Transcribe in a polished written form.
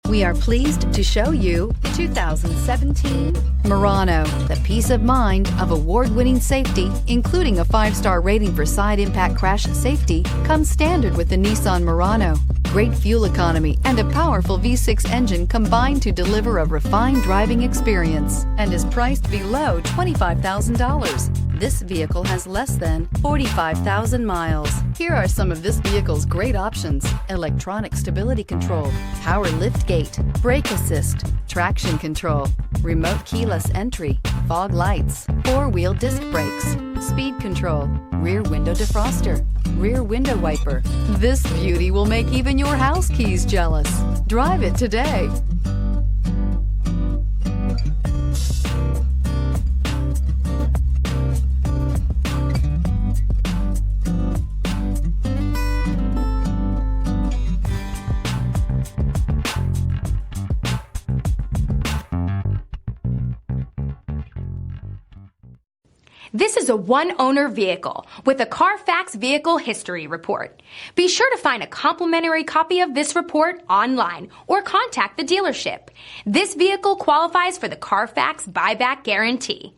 We are pleased to show you the 2017 Murano. The peace of mind of award-winning safety, including a 5-star rating for side impact crash safety, comes standard with the Nissan Murano. Great fuel economy and a powerful V6 engine combine to deliver a refined driving experience and is priced below $25,000. This vehicle has less than 45,000 miles. Here are some of this vehicle's great options: electronic stability control, power liftgate, brake assist, traction control, remote keyless entry, fog lights, 4-wheel disc brakes, speed control, rear window defroster, rear window wiper. This beauty will make even your house keys jealous. Drive it today. This is a one-owner vehicle with a Carfax Vehicle History Report. Be sure to find a complimentary copy of this report online or contact the dealership. This vehicle qualifies for the Carfax Buyback Guarantee.